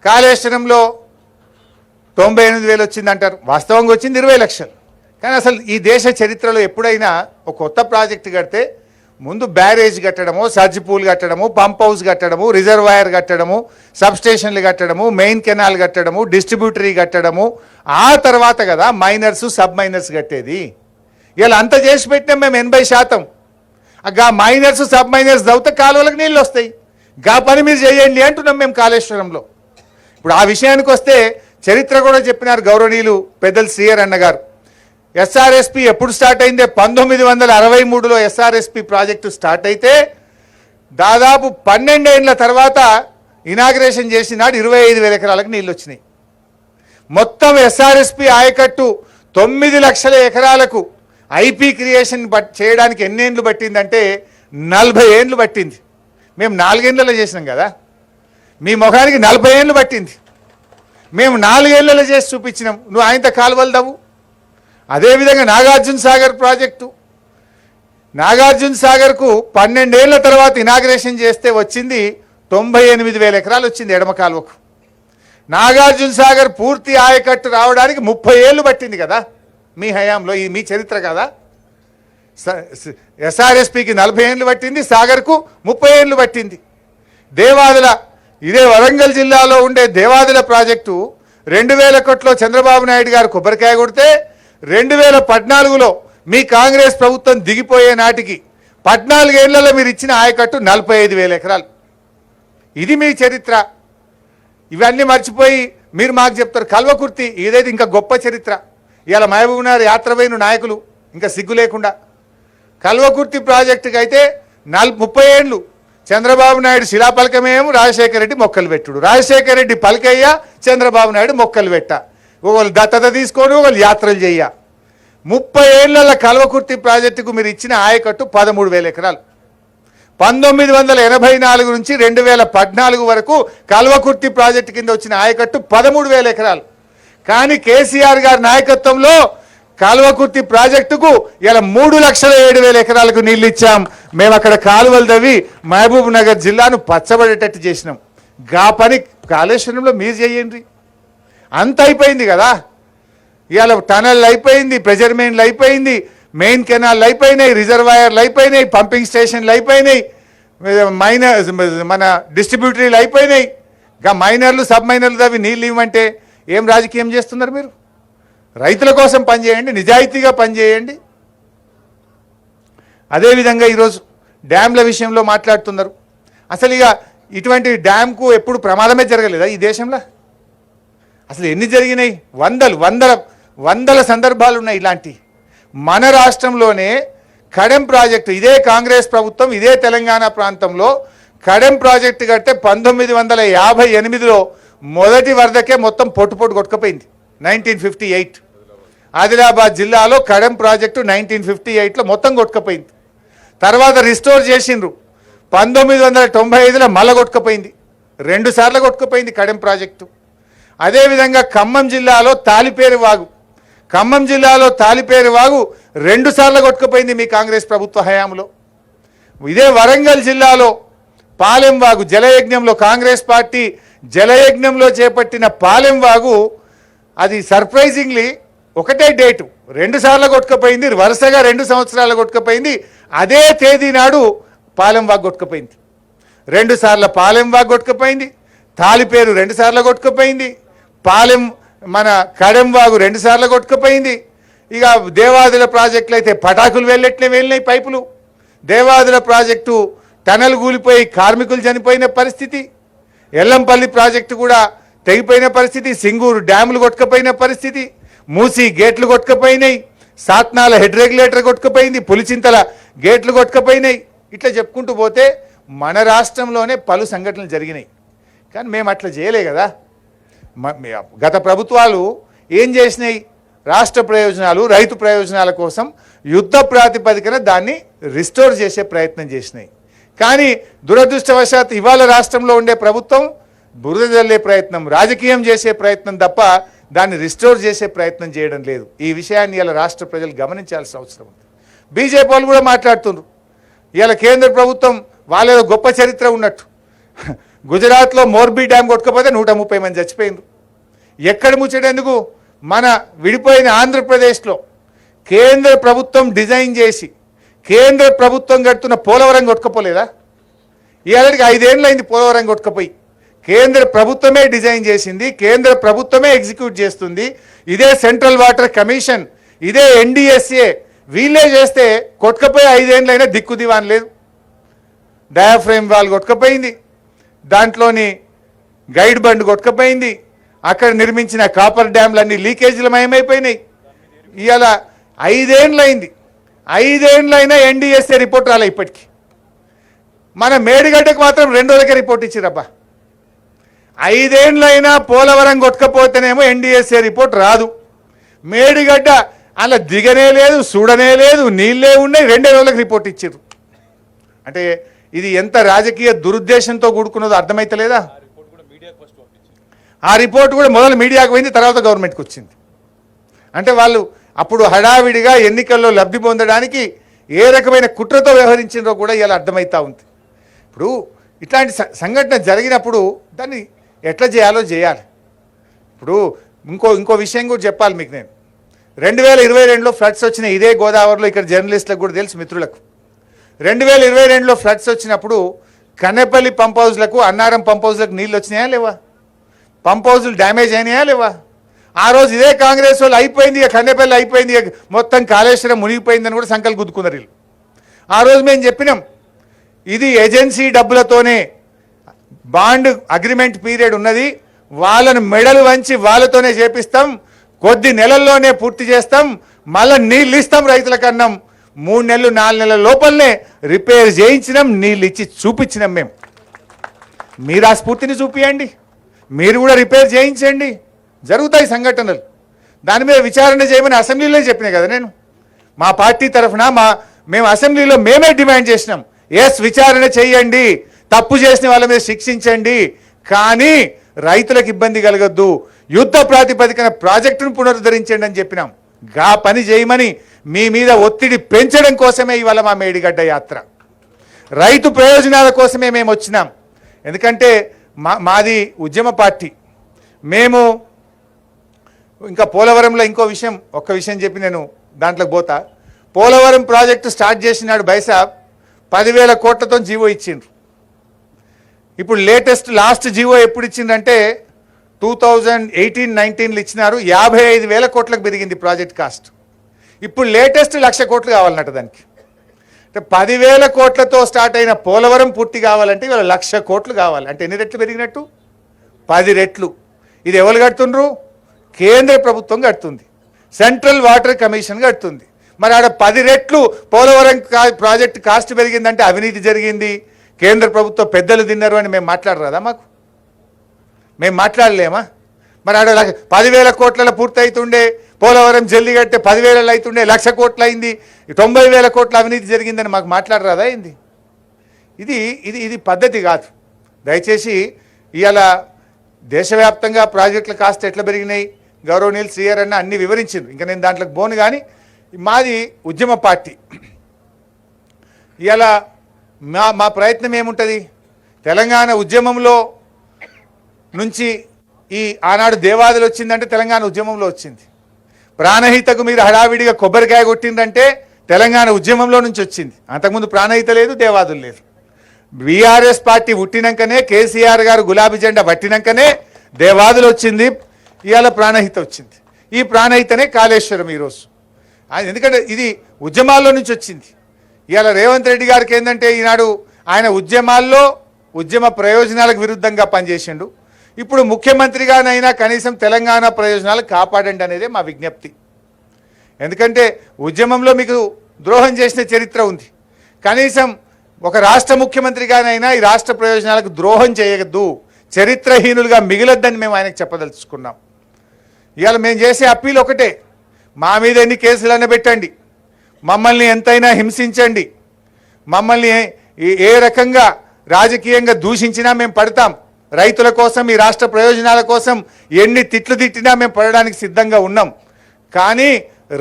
కాళేశ్వరంలో 98,000 వచ్చిందంటారు, వాస్తవంగా వచ్చింది 20 లక్షలు. కానీ అసలు ఈ దేశ చరిత్రలో ఎప్పుడైనా ఒక కొత్త ప్రాజెక్టు కడితే ముందు బ్యారేజ్ కట్టడము, సర్జ్ పూల్ కట్టడము, పంప్ హౌస్ కట్టడము, రిజర్వాయర్ కట్టడము, సబ్స్టేషన్లు కట్టడము, మెయిన్ కెనాల్ కట్టడము, డిస్ట్రిబ్యూటరీ కట్టడము, ఆ తర్వాత కదా మైనర్స్ సబ్ మైనర్స్ కట్టేది. ఇలా అంత చేసి పెట్టినాం మేము 80%. గా మైనర్స్ సబ్ మైనర్స్ దవ్వుతే కాలువలకు నీళ్ళు వస్తాయి. గా పని మీరు చేయండి అంటున్నాం మేము కాళేశ్వరంలో. ఇప్పుడు ఆ విషయానికి వస్తే చరిత్ర కూడా చెప్పినారు గౌరవనీయులు పెద్దలు శ్రీయర్ అన్న గారు. ఎస్ఆర్ఎస్పి ఎప్పుడు స్టార్ట్ అయిందే 1963లో ఎస్ఆర్ఎస్పి ప్రాజెక్టు స్టార్ట్ అయితే దాదాపు 12 ఏళ్ల తర్వాత ఇనాగ్రేషన్ చేసినాడు 25,000 ఎకరాలకు నీళ్ళు వచ్చినాయి. మొత్తం ఎస్ఆర్ఎస్పి ఆయకట్టు 9 లక్షల ఎకరాలకు ఐపీ క్రియేషన్ చేయడానికి ఎన్ని ఏళ్ళు పట్టిందంటే 40 ఏళ్ళు పట్టింది. మేము 4 ఏళ్లలో చేసినాం కదా, మీ ముఖానికి 40 ఏళ్ళు పట్టింది. మేము 4 ఏళ్లలో చేసి చూపించినాం, నువ్వు ఆయనతో కాలువలు దవ్వు. అదేవిధంగా నాగార్జున సాగర్ ప్రాజెక్టు, నాగార్జున సాగర్కు 12 ఏళ్ల తర్వాత ఇనాగ్రేషన్ చేస్తే వచ్చింది 98,000 ఎకరాలు వచ్చింది ఎడమ కాలువకు. నాగార్జున సాగర్ పూర్తి ఆయకట్టు రావడానికి 30 ఏళ్ళు పట్టింది కదా మీ హయాంలో. ఇది మీ చరిత్ర కదా. ఎస్ఆర్ఎస్పికి 40 ఏళ్ళు పట్టింది, సాగర్కు 30 ఏళ్ళు పట్టింది. దేవాదుల, ఇదే వరంగల్ జిల్లాలో ఉండే దేవాదుల ప్రాజెక్టు 2000 కోట్లో చంద్రబాబు నాయుడు గారు కొబ్బరికాయ కొడితే 2014లో మీ కాంగ్రెస్ ప్రభుత్వం దిగిపోయే నాటికి 14 ఏళ్లలో మీరు ఇచ్చిన ఆయకట్టు 45,000 ఎకరాలు. ఇది మీ చరిత్ర. ఇవన్నీ మర్చిపోయి మీరు మాకు చెప్తారు కల్వకుర్తి, ఇదైతే ఇంకా గొప్ప చరిత్ర. ఇలా మహబూబ్నగర్ యాత్రపోయిన నాయకులు ఇంకా సిగ్గు లేకుండా కల్వకుర్తి ప్రాజెక్టుకి అయితే 30 ఏళ్ళు చంద్రబాబు నాయుడు శిలాపలకమేమో రాజశేఖర రెడ్డి మొక్కలు పెట్టుడు, రాజశేఖర రెడ్డి పలకయ్య, చంద్రబాబు నాయుడు మొక్కలు పెట్ట, ఒకళ్ళు దత్తత తీసుకొని ఒకళ్ళు యాత్రలు చెయ్య. 30 ఏళ్ల కల్వకుర్తి ప్రాజెక్టుకు మీరు ఇచ్చిన ఆయకట్టు 13,000 ఎకరాలు. 1984 నుంచి 2014 వరకు కల్వకుర్తి ప్రాజెక్టు కింద వచ్చిన ఆయకట్టు 13,000 ఎకరాలు. కానీ కేసీఆర్ గారి నాయకత్వంలో కాలువకుర్తి ప్రాజెక్టుకు ఇలా 3,07,000 ఎకరాలకు నీళ్ళు ఇచ్చాం. మేము అక్కడ కాలువలు తవ్వి మహబూబ్ నగర్ జిల్లాను పచ్చబడేటట్టు చేసినాం. గా పని కాళేశ్వరంలో మీరు చేయండి. అంత అయిపోయింది కదా. ఇవాళ టనల్ అయిపోయింది, ప్రెజర్ మెయిన్లు అయిపోయింది, మెయిన్ కెనాల్ అయిపోయినాయి, రిజర్వాయర్లు అయిపోయినాయి, పంపింగ్ స్టేషన్లు అయిపోయినాయి, మన డిస్ట్రిబ్యూటరీలు అయిపోయినాయి. గా మైనర్లు సబ్ మైనర్లు తవ్వి నీళ్ళు ఇవ్వమంటే ఏం రాజకీయం చేస్తున్నారు మీరు? రైతుల కోసం పనిచేయండి, నిజాయితీగా పనిచేయండి. అదేవిధంగా ఈరోజు డ్యామ్ల విషయంలో మాట్లాడుతున్నారు. అసలు ఇక ఇటువంటి డ్యామ్కు ఎప్పుడు ప్రమాదమే జరగలేదా ఈ దేశంలో? అసలు ఎన్ని జరిగినాయి? వందల సందర్భాలు ఉన్నాయి ఇలాంటి. మన రాష్ట్రంలోనే కడెం ప్రాజెక్టు, ఇదే కాంగ్రెస్ ప్రభుత్వం ఇదే తెలంగాణ ప్రాంతంలో కడెం ప్రాజెక్టు కడితే 1958లో మొదటి వరదకే మొత్తం పొట్టు కొట్టుకుపోయింది. 1958 ఆదిలాబాద్ జిల్లాలో కడెం ప్రాజెక్టు 1958లో మొత్తం కొట్టుకుపోయింది. తర్వాత రిస్టోర్ చేసిండ్రు 1995లో మళ్ళా కొట్టుకుపోయింది, 2 సార్లు కొట్టుకుపోయింది కడెం ప్రాజెక్టు. అదేవిధంగా ఖమ్మం జిల్లాలో తాలిపేరు వాగు 2 సార్లు కొట్టుకుపోయింది మీ కాంగ్రెస్ ప్రభుత్వ హయాంలో. ఇదే వరంగల్ జిల్లాలో పాలెం వాగు జలయజ్ఞంలో కాంగ్రెస్ పార్టీ జలయజ్ఞంలో చేపట్టిన పాలెం వాగు అది సర్ప్రైజింగ్లీ ఒకటే డేటు 2 సార్లు కొట్టుకుపోయింది, వరుసగా 2 సంవత్సరాలు కొట్టుకుపోయింది. అదే తేదీ నాడు పాలెం వాగు కొట్టుకుపోయింది. 2 సార్లు పాలెం వాగు కొట్టుకుపోయింది, తాలిపేరు 2 సార్లు కొట్టుకుపోయింది, పాలెం మన కడెం వాగు 2 సార్లు కొట్టుకుపోయింది. ఇక దేవాదుల ప్రాజెక్టులు అయితే పటాకులు వెళ్ళినాయి పైపులు. దేవాదుల ప్రాజెక్టు టనల్ కూలిపోయి కార్మికులు చనిపోయిన పరిస్థితి, ఎల్లంపల్లి ప్రాజెక్టు కూడా తెగిపోయిన పరిస్థితి, సింగూరు డ్యాములు కొట్టుకుపోయిన పరిస్థితి, మూసి గేట్లు కొట్టుకుపోయినాయి, సాత్నాల హెడ్ రెగ్యులేటర్ కొట్టుకుపోయింది, పులిచింతల గేట్లు కొట్టుకుపోయినాయి. ఇట్లా చెప్పుకుంటూ పోతే మన రాష్ట్రంలోనే పలు సంఘటనలు జరిగినాయి. కానీ మేము అట్లా చేయలే కదా. గత ప్రభుత్వాలు ఏం చేసినాయి? రాష్ట్ర ప్రయోజనాలు, రైతు ప్రయోజనాల కోసం యుద్ధ ప్రాతిపదికన దాన్ని రిస్టోర్ చేసే ప్రయత్నం చేసినాయి. కానీ దురదృష్టవశాత్తు ఇవాళ రాష్ట్రంలో ఉండే ప్రభుత్వం బురద జల్లే ప్రయత్నం, రాజకీయం చేసే ప్రయత్నం తప్ప దాన్ని రిస్టోర్ చేసే ప్రయత్నం చేయడం లేదు. ఈ విషయాన్ని ఇలా రాష్ట్ర ప్రజలు గమనించాల్సిన అవసరం ఉంది. బీజేపీ వాళ్ళు కూడా మాట్లాడుతున్నారు ఇలా కేంద్ర ప్రభుత్వం వాళ్ళేదో గొప్ప చరిత్ర ఉన్నట్టు. గుజరాత్లో మోర్బీ డ్యామ్ కొట్టుకపోతే 130 మంది చచ్చిపోయింది. ఎక్కడ ముచ్చటెందుకు, మన విడిపోయిన ఆంధ్రప్రదేశ్లో కేంద్ర ప్రభుత్వం డిజైన్ చేసి కేంద్ర ప్రభుత్వం కడుతున్న పోలవరం కొట్టుకపోలేదా? ఇవాళకి 5 ఏళ్ళైంది పోలవరం కొట్టుకపోయి. కేంద్ర ప్రభుత్వమే డిజైన్ చేసింది, కేంద్ర ప్రభుత్వమే ఎగ్జిక్యూట్ చేస్తుంది. ఇదే సెంట్రల్ వాటర్ కమిషన్, ఇదే ఎన్డీఎస్ఏ వీళ్ళే చేస్తే కొట్టుకపోయి 5 ఏళ్ళైనా దిక్కు దివాన్ లేదు. డయాఫ్రేమ్ వాల్ కొట్టుకపోయింది, దాంట్లోని గైడ్ బండ్ కొట్టుకపోయింది, అక్కడ నిర్మించిన కాపర్ డ్యామ్లన్నీ లీకేజీలు మయమైపోయినాయి. ఇవాళ 5 ఏళ్ళైంది, 5 ఏళ్ళైనా ఎన్డీఎస్ఏ రిపోర్ట్ రాలే ఇప్పటికీ. మన మేడిగడ్డకు మాత్రం 2 రోజులకే రిపోర్ట్ ఇచ్చిరబ్బా. 5 ఏళ్ళైనా పోలవరం కొట్టుకపోతేనేమో ఎన్డీఎస్ఏ రిపోర్ట్ రాదు. మేడిగడ్డ అలా దిగనే లేదు, చూడనే లేదు, నీళ్ళే ఉన్నాయి, 2 రోజులకు రిపోర్ట్ ఇచ్చారు. అంటే ఇది ఎంత రాజకీయ దురుద్దేశంతో కూడుకున్నదో అర్థమైతలేదా? ఆ రిపోర్ట్ కూడా మొదలు మీడియాకు పోయింది, తర్వాత గవర్నమెంట్కి వచ్చింది. అంటే వాళ్ళు అప్పుడు హడావిడిగా ఎన్నికల్లో లబ్ధి పొందడానికి ఏ రకమైన కుట్రతో వ్యవహరించిందో కూడా ఇలా అర్థమవుతూ ఉంది. ఇప్పుడు ఇట్లాంటి సంఘటన జరిగినప్పుడు దాన్ని ఎట్లా చేయాలో చేయాలి. ఇప్పుడు ఇంకో విషయం కూడా చెప్పాలి మీకు. నేను 2022లో ఫ్లడ్స్ వచ్చిన ఇదే గోదావరిలో, ఇక్కడ జర్నలిస్టులకు కూడా తెలుసు మిత్రులకు, 2022లో ఫ్లడ్స్ వచ్చినప్పుడు కన్నెపల్లి పంప్ హౌస్లకు, అన్నారం పంప్ హౌస్లకు నీళ్ళు వచ్చినాయా లేవా? పంప్ హౌజులు డ్యామేజ్ అయినాయా లేవా? ఆ రోజు ఇదే కాంగ్రెస్ వాళ్ళు అయిపోయింది, ఇక కన్నెపల్లి అయిపోయింది, మొత్తం కాళేశ్వరం మునిగిపోయిందని కూడా సంకల్పం గుద్దుకున్నారు వీళ్ళు. ఆ రోజు మేము చెప్పినాం, ఇది ఏజెన్సీ డబ్బులతోనే, బాండ్ అగ్రిమెంట్ పీరియడ్ ఉన్నది, వాళ్ళను మెడలు వంచి వాళ్ళతోనే చేపిస్తాం, కొద్ది నెలల్లోనే పూర్తి చేస్తాం, మళ్ళీ నీళ్ళు ఇస్తాం రైతులకు అన్నాం. 3 నెలలు 4 నెలల లోపలనే రిపేర్ చేయించినాం, నీళ్ళు ఇచ్చి చూపించినాం. మేము మీరు ఆ స్ఫూర్తిని చూపియండి, మీరు కూడా రిపేర్ చేయించండి, జరుగుతాయి సంఘటనలు. దాని మీద విచారణ చేయమని అసెంబ్లీలో చెప్పినా కదా నేను. మా పార్టీ తరఫున మేము అసెంబ్లీలో మేమే డిమాండ్ చేసినాం, ఎస్ విచారణ చేయండి, తప్పు చేసిన వాళ్ళ మీద శిక్షించండి, కానీ రైతులకు ఇబ్బంది కలగద్దు, యుద్ధ ప్రాతిపదికన ప్రాజెక్టును పునరుద్ధరించండి అని చెప్పినాం. గా పని చేయమని మీ మీద ఒత్తిడి పెంచడం కోసమే ఇవాళ మా మేడిగడ్డ యాత్ర. రైతు ప్రయోజనాల కోసమే మేము వచ్చినాం. ఎందుకంటే మాది ఉద్యమ పార్టీ. మేము ఇంకా పోలవరంలో ఒక్క విషయం చెప్పి నేను దాంట్లోకి పోతా. పోలవరం ప్రాజెక్టు స్టార్ట్ చేసినాడు బైసాబ్ 10,000 కోట్లతో జీవో ఇచ్చిండ్రు. ఇప్పుడు లాస్ట్ జీవో ఎప్పుడు ఇచ్చిందంటే 2018-19లో ఇచ్చినారు. 55,000 కోట్లకు పెరిగింది ప్రాజెక్ట్ కాస్ట్. ఇప్పుడు లేటెస్ట్ 1,00,000 కోట్లు కావాలన్నట్టు దానికి. అంటే 10,000 కోట్లతో స్టార్ట్ అయిన పోలవరం పూర్తి కావాలంటే ఇవాళ 1,00,000 కోట్లు కావాలి. అంటే ఎన్ని రెట్లు పెరిగినట్టు? 10 రెట్లు. ఇది ఎవరు కడుతుండ్రు? కేంద్ర ప్రభుత్వం కడుతుంది, సెంట్రల్ వాటర్ కమిషన్ కడుతుంది. మరి ఆడ 10 రెట్లు పోలవరం ప్రాజెక్ట్ కాస్ట్ పెరిగిందంటే అవినీతి జరిగింది, కేంద్ర ప్రభుత్వ పెద్దలు తిన్నారు అని మేము మాట్లాడరాదా? మేము మాట్లాడలేమా? మరి ఆడ 10,000 కోట్ల పూర్తి అవుతుండే, పోలవరం జల్లి కట్టే 10,000 అవుతుండే, 1,00,000 కోట్లు అయింది, 90,000 కోట్ల అవినీతి జరిగిందని మాకు మాట్లాడరాదా ఏంది? ఇది పద్ధతి కాదు. దయచేసి ఇవాళ దేశవ్యాప్తంగా ప్రాజెక్టుల కాస్ట్ ఎట్లా పెరిగినాయి గౌరవనీయులు శ్రీఆర్ అన్న అన్ని వివరించింది. ఇంకా నేను దాంట్లోకి పోను. కానీ మాది ఉద్యమ పార్టీ. ఇవాళ మా ప్రయత్నం ఏముంటుంది? తెలంగాణ ఉద్యమంలో నుంచి ఈ ఆనాడు దేవాదులు వచ్చిందంటే తెలంగాణ ఉద్యమంలో వచ్చింది. ప్రాణహితకు మీరు హడావిడిగా కొబ్బరికాయ కొట్టిందంటే తెలంగాణ ఉద్యమంలో నుంచి వచ్చింది. అంతకుముందు ప్రాణహిత లేదు, దేవాదులు లేదు. బీఆర్ఎస్ పార్టీ పుట్టినాకనే, కేసీఆర్ గారు గులాబీ జెండా పట్టినాకనే దేవాదులు వచ్చింది, ఇవాళ ప్రాణహిత వచ్చింది. ఈ ప్రాణహితనే కాళేశ్వరం ఈరోజు. ఎందుకంటే ఇది ఉద్యమాల్లో నుంచి వచ్చింది. ఇవాళ రేవంత్ రెడ్డి గారికి ఏంటంటే ఈనాడు ఆయన ఉద్యమాల్లో ఉద్యమ ప్రయోజనాలకు విరుద్ధంగా పనిచేసిండు. ఇప్పుడు ముఖ్యమంత్రిగానైనా కనీసం తెలంగాణ ప్రయోజనాలు కాపాడండి అనేదే మా విజ్ఞప్తి. ఎందుకంటే ఉద్యమంలో మీకు ద్రోహం చేసిన చరిత్ర ఉంది. కనీసం ఒక రాష్ట్ర ముఖ్యమంత్రిగానైనా ఈ రాష్ట్ర ప్రయోజనాలకు ద్రోహం చేయొద్దు, చరిత్రహీనులుగా మిగిలొద్దని మేము ఆయనకు చెప్పదలుచుకున్నాం. ఇవాళ మేము చేసే అప్పీల్ ఒకటే, మా మీద ఎన్ని కేసులైనా పెట్టండి, మమ్మల్ని ఎంతైనా హింసించండి, మమ్మల్ని ఏ రకంగా రాజకీయంగా దూషించినా మేము పడతాం. రైతుల కోసం, ఈ రాష్ట్ర ప్రయోజనాల కోసం ఎన్ని తిట్లు తిట్టినా మేము పడడానికి సిద్ధంగా ఉన్నాం. కానీ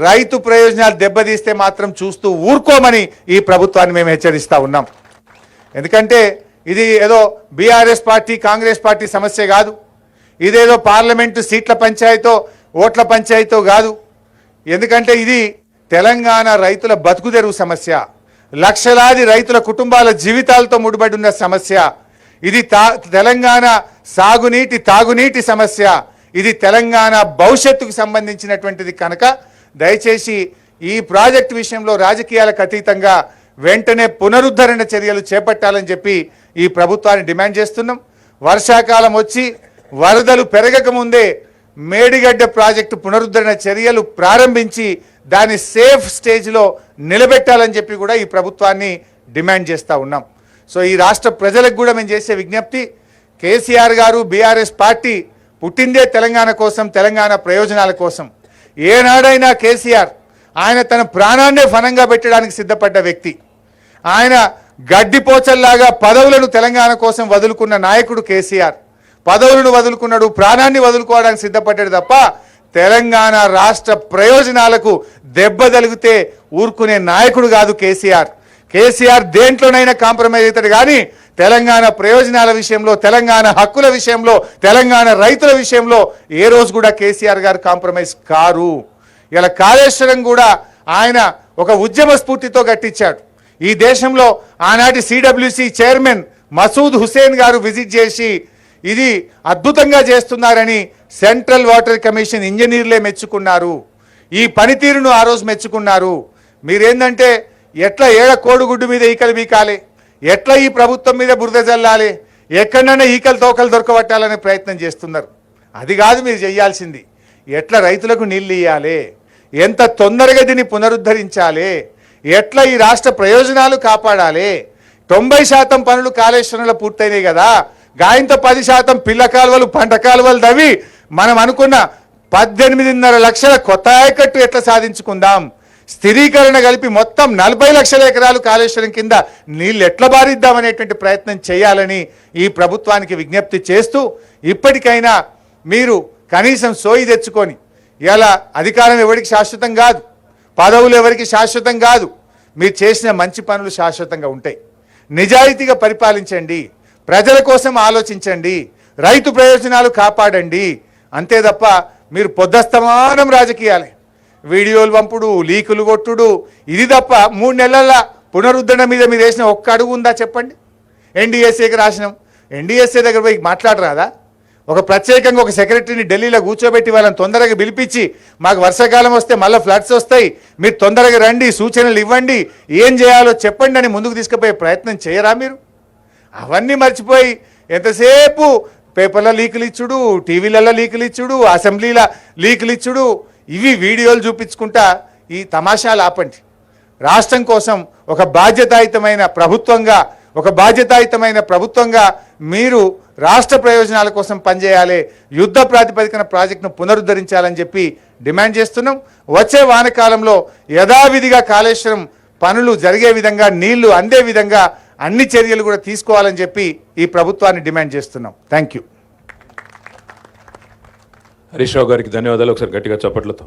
రైతు ప్రయోజనాలు దెబ్బతీస్తే మాత్రం చూస్తూ ఊరుకోమని ఈ ప్రభుత్వాన్ని మేము హెచ్చరిస్తూ ఉన్నాం. ఎందుకంటే ఇది ఏదో బీఆర్ఎస్ పార్టీ కాంగ్రెస్ పార్టీ సమస్య కాదు, ఇదేదో పార్లమెంటు సీట్ల పంచాయతో ఓట్ల పంచాయతో కాదు. ఎందుకంటే ఇది తెలంగాణ రైతుల బతుకుదెరువు సమస్య, లక్షలాది రైతుల కుటుంబాల జీవితాలతో ముడిపడి ఉన్న సమస్య. ఇది తెలంగాణ సాగునీటి తాగునీటి సమస్య. ఇది తెలంగాణ భవిష్యత్తుకు సంబంధించినటువంటిది కనుక దయచేసి ఈ ప్రాజెక్టు విషయంలో రాజకీయాలకు అతీతంగా వెంటనే పునరుద్ధరణ చర్యలు చేపట్టాలని చెప్పి ఈ ప్రభుత్వాన్ని డిమాండ్ చేస్తున్నాం. వర్షాకాలం వచ్చి వరదలు పెరగక ముందే మేడిగడ్డ ప్రాజెక్టు పునరుద్ధరణ చర్యలు ప్రారంభించి దాన్ని సేఫ్ స్టేజ్లో నిలబెట్టాలని చెప్పి కూడా ఈ ప్రభుత్వాన్ని డిమాండ్ చేస్తూ ఉన్నాం. సో ఈ రాష్ట్ర ప్రజలకు కూడా మేము చేసే విజ్ఞప్తి, కేసీఆర్ గారు బీఆర్ఎస్ పార్టీ పుట్టిందే తెలంగాణ కోసం, తెలంగాణ ప్రయోజనాల కోసం. ఏనాడైనా కేసీఆర్ ఆయన తన ప్రాణాన్నే ఫనంగా పెట్టడానికి సిద్ధపడ్డ వ్యక్తి. ఆయన గడ్డిపోచల్లాగా పదవులను తెలంగాణ కోసం వదులుకున్న నాయకుడు కేసీఆర్. పదవులను వదులుకున్నాడు, ప్రాణాన్ని వదులుకోవడానికి సిద్ధపడ్డాడు తప్ప తెలంగాణ రాష్ట్ర ప్రయోజనాలకు దెబ్బ తగిలితే ఊరుకునే నాయకుడు కాదు కేసీఆర్. కేసీఆర్ దేంట్లోనైనా కాంప్రమైజ్ అవుతాడు కానీ తెలంగాణ ప్రయోజనాల విషయంలో, తెలంగాణ హక్కుల విషయంలో, తెలంగాణ రైతుల విషయంలో ఏ రోజు కూడా కేసీఆర్ గారు కాంప్రమైజ్ కారు. ఇలా కాళేశ్వరం కూడా ఆయన ఒక ఉద్యమ స్ఫూర్తితో కట్టించాడు. ఈ దేశంలో ఆనాటి సిడబ్ల్యూసి చైర్మన్ మసూద్ హుసేన్ గారు విజిట్ చేసి ఇది అద్భుతంగా చేస్తున్నారని సెంట్రల్ వాటర్ కమిషన్ ఇంజనీర్లే మెచ్చుకున్నారు. ఈ పనితీరును ఆ రోజు మెచ్చుకున్నారు. మీరేందంటే ఎట్లా ఏడ కోడిగుడ్డు మీద ఈకలు బీకాలి, ఎట్లా ఈ ప్రభుత్వం మీద బురద జల్లాలి, ఎక్కడైనా ఈకలు తోకలు దొరకబట్టాలనే ప్రయత్నం చేస్తున్నారు. అది కాదు మీరు చేయాల్సింది. ఎట్లా రైతులకు నీళ్ళు ఇవ్వాలి, ఎంత తొందరగా దీన్ని పునరుద్ధరించాలి, ఎట్లా ఈ రాష్ట్ర ప్రయోజనాలు కాపాడాలి. 90% పనులు కాళేశ్వరంలో పూర్తయినాయి కదా, గాయంతో 10% పిల్ల కాలువలు పంట కాలువలు తవ్వి మనం అనుకున్న 18.5 లక్షల కొత్త ఆయకట్టు ఎట్లా సాధించుకుందాం, స్థిరీకరణ కలిపి మొత్తం 40 లక్షల ఎకరాలు కాళేశ్వరం కింద నీళ్ళు ఎట్లా బారిద్దామనేటువంటి ప్రయత్నం చేయాలని ఈ ప్రభుత్వానికి విజ్ఞప్తి చేస్తూ ఇప్పటికైనా మీరు కనీసం సోయి తెచ్చుకొని, ఇలా అధికారం ఎవరికి శాశ్వతం కాదు, పదవులు ఎవరికి శాశ్వతం కాదు, మీరు చేసిన మంచి పనులు శాశ్వతంగా ఉంటాయి. నిజాయితీగా పరిపాలించండి, ప్రజల కోసం ఆలోచించండి, రైతు ప్రయోజనాలు కాపాడండి. అంతే తప్ప మీరు పొద్దస్తమానం రాజకీయాలే, వీడియోలు పంపుడు, లీకులు కొట్టుడు, ఇది తప్ప 3 నెలల పునరుద్ధరణ మీద మీరు వేసిన ఒక్క అడుగు ఉందా చెప్పండి. ఎన్డీఎస్ఏకి రాసినాం, ఎన్డీఎస్ఏ దగ్గర పోయి మాట్లాడరాదా? ఒక ప్రత్యేకంగా ఒక సెక్రటరీని ఢిల్లీలో కూర్చోబెట్టి వాళ్ళని తొందరగా పిలిపించి మాకు వర్షాకాలం వస్తే మళ్ళీ ఫ్లడ్స్ వస్తాయి, మీరు తొందరగా రండి, సూచనలు ఇవ్వండి, ఏం చేయాలో చెప్పండి అని ముందుకు తీసుకుపోయే ప్రయత్నం చేయరా మీరు? అవన్నీ మర్చిపోయి ఎంతసేపు పేపర్ల లీకులు ఇచ్చుడు, టీవీలలో లీకులు ఇచ్చుడు, అసెంబ్లీల లీకులు ఇచ్చుడు, ఇవి వీడియోలు చూపించుకుంటా ఈ తమాషాలు ఆపండి. రాష్ట్రం కోసం ఒక బాధ్యతాయుతమైన ప్రభుత్వంగా మీరు రాష్ట్ర ప్రయోజనాల కోసం పనిచేయాలి, యుద్ధ ప్రాతిపదికన ప్రాజెక్టును పునరుద్ధరించాలని చెప్పి డిమాండ్ చేస్తున్నాం. వచ్చే వానకాలంలో యథావిధిగా కాళేశ్వరం పనులు జరిగే విధంగా, నీళ్లు అందే విధంగా అన్ని చర్యలు కూడా తీసుకోవాలని చెప్పి ఈ ప్రభుత్వాన్ని డిమాండ్ చేస్తున్నాం. Thank you. హరీష్ రావు గారికి ధన్యవాదాలు. ఒకసారి గట్టిగా చప్పట్లతో.